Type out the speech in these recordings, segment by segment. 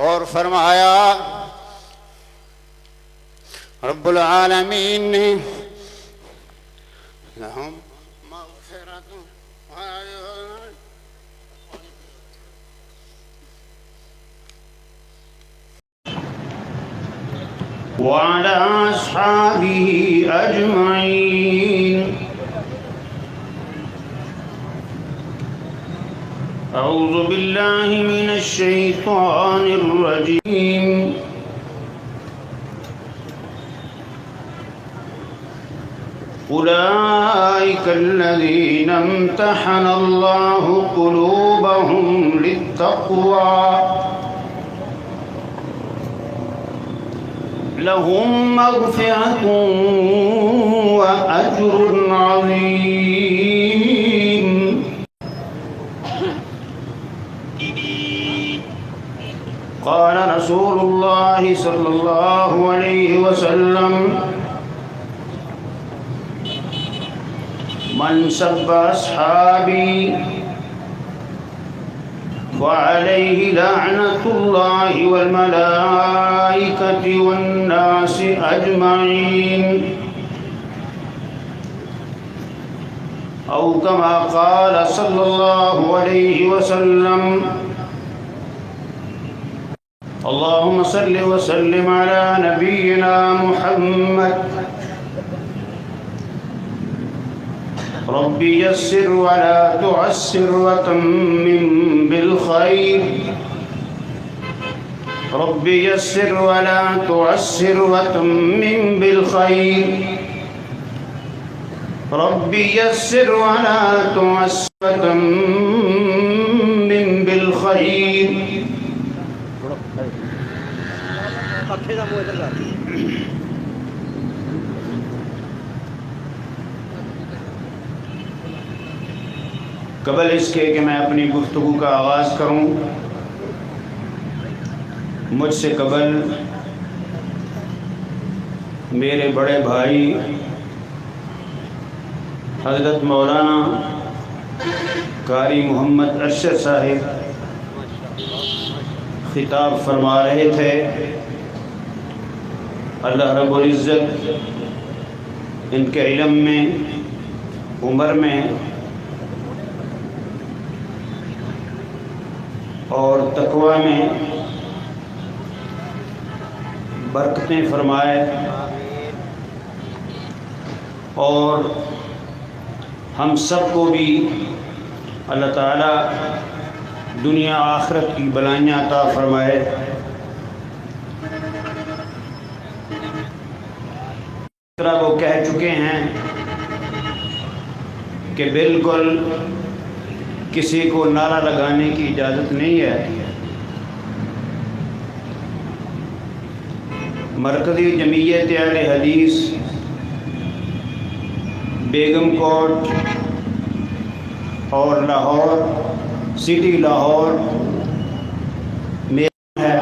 اور فرمایا رب العالمین نے لہم مغفرت وعلى أصحابه أجمعين. أعوذ بالله من الشيطان الرجيم. أولئك الذين امتحن الله قلوبهم للتقوى لهم مغفرة وأجر عظيم. قال رسول الله صلى الله عليه وسلم من سب أصحابي وعليه لعنة الله والملائكة والناس أجمعين أو كما قال صلى الله عليه وسلم. اللهم صل وسلم على نبينا محمد. ربي يسر ولا تعسر وتمم بالخير. ربي يسر ولا تعسر وتمم بالخير. ربي يسر ولا تعسر وتمم بالخير. قبل اس کے کہ میں اپنی گفتگو کا آغاز کروں، مجھ سے قبل میرے بڑے بھائی حضرت مولانا قاری محمد ارشد صاحب خطاب فرما رہے تھے. اللہ رب العزت ان کے علم میں، عمر میں اور تقوی میں برکتیں فرمائے اور ہم سب کو بھی اللہ تعالیٰ دنیا آخرت کی بلائیاں عطا فرمائے. وہ کہہ چکے ہیں کہ بالکل کسی کو نعرہ لگانے کی اجازت نہیں ہے. مرکزی جمعیت اہل حدیث بیگم کوٹ اور لاہور سٹی لاہور میں ہے.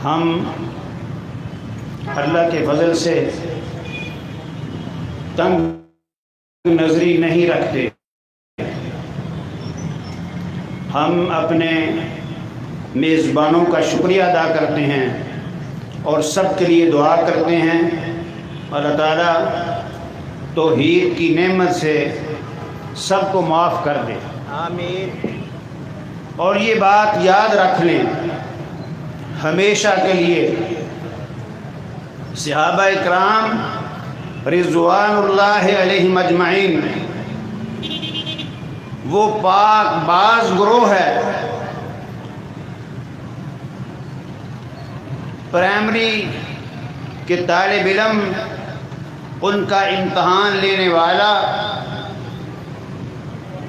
ہم اللہ کے فضل سے تنگ نظری نہیں رکھتے. ہم اپنے میزبانوں کا شکریہ ادا کرتے ہیں اور سب کے لیے دعا کرتے ہیں اللہ تعالیٰ توحید کی نعمت سے سب کو معاف کر دے. آمین. اور یہ بات یاد رکھ لیں ہمیشہ کے لیے، صحابہ اکرام رضوان اللہ علیہم اجمعین وہ پاک باز گروہ ہے. پرائمری کے طالب علم ان کا امتحان لینے والا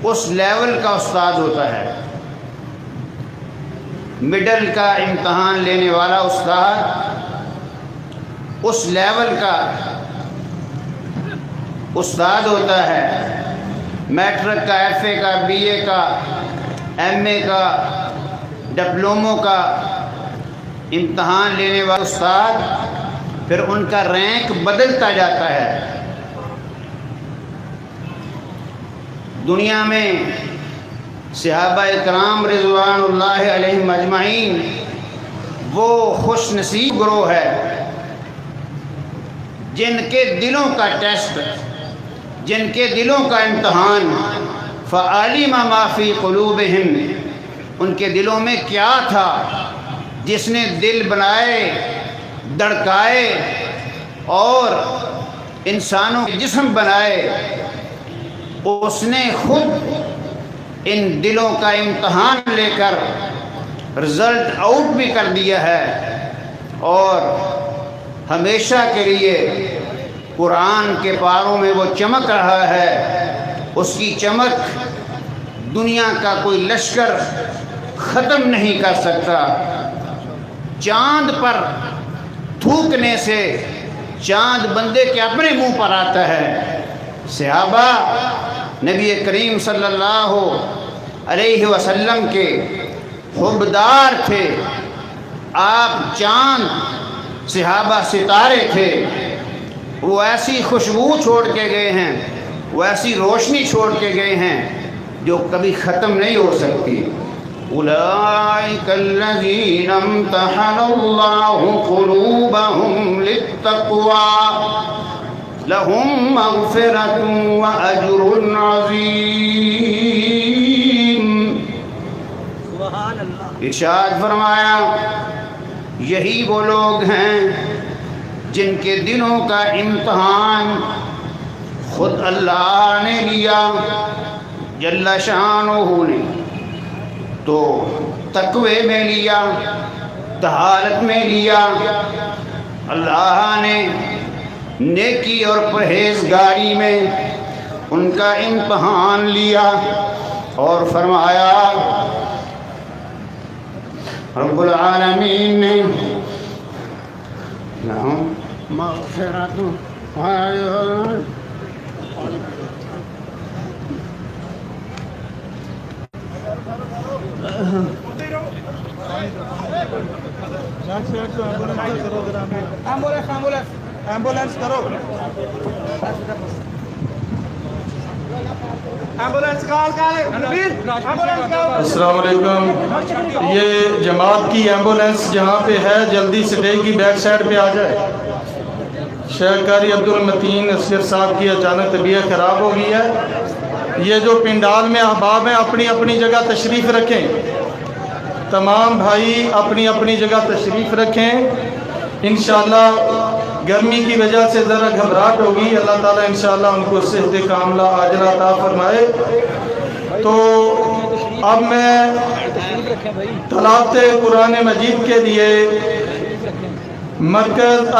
اس لیول کا استاد ہوتا ہے. مڈل کا امتحان لینے والا استاد اس لیول کا استاد ہوتا ہے. میٹرک کا، ایف اے کا، بی اے کا، ایم اے کا، ڈپلوموں کا امتحان لینے والا استاد پھر ان کا رینک بدلتا جاتا ہے. دنیا میں صحابہ کرام رضوان اللہ علیہم اجمعین وہ خوش نصیب گروہ ہے جن کے دلوں کا ٹیسٹ، جن کے دلوں کا امتحان فعلم ما فی قلوبہم، ان کے دلوں میں کیا تھا جس نے دل بنائے، دھڑکائے اور انسانوں کے جسم بنائے، اس نے خود ان دلوں کا امتحان لے کر رزلٹ آؤٹ بھی کر دیا ہے، اور ہمیشہ کے لیے قرآن کے پاروں میں وہ چمک رہا ہے۔ اس کی چمک دنیا کا کوئی لشکر ختم نہیں کر سکتا۔ چاند پر تھوکنے سے چاند بندے کے اپنے منہ پر آتا ہے۔ صحابہ نبی کریم صلی اللہ علیہ وسلم کے حبدار تھے۔ آپ چاند، صحابہ ستارے تھے۔ وہ ایسی خوشبو چھوڑ کے گئے ہیں، وہ ایسی روشنی چھوڑ کے گئے ہیں جو کبھی ختم نہیں ہو سکتی۔ اولئک الذین امتحن اللہ قلوبہم للتقوی لہم مغفرۃ واجر عظیم۔ ارشاد فرمایا یہی وہ لوگ ہیں جن کے دلوں کا امتحان خود اللہ نے لیا جل شانہ نے، تو تقوی میں لیا، طہارت میں لیا۔ اللہ نے نیکی اور پرہیزگاری میں ان کا امتحان لیا اور فرمایا رب العالمین نے لہم مغفرۃ ایمبولینس کرو، السلام علیکم۔ یہ جماعت کی ایمبولینس جہاں پہ ہے جلدی اسٹیج کی بیک سائڈ پہ آ جائے۔ شیخ قاری عبدالمتین اصغر صاحب کی اچانک طبیعت خراب ہو گئی ہے۔ یہ جو پنڈال میں احباب ہیں اپنی اپنی جگہ تشریف رکھیں، تمام بھائی اپنی اپنی جگہ تشریف رکھیں۔ انشاءاللہ گرمی کی وجہ سے ذرا گھبراہٹ ہوگی، اللہ تعالیٰ انشاءاللہ ان کو صحت کاملہ عاجلہ عطا فرمائے۔ تو اب میں تلاوت قرآن مجید کے لیے مرکز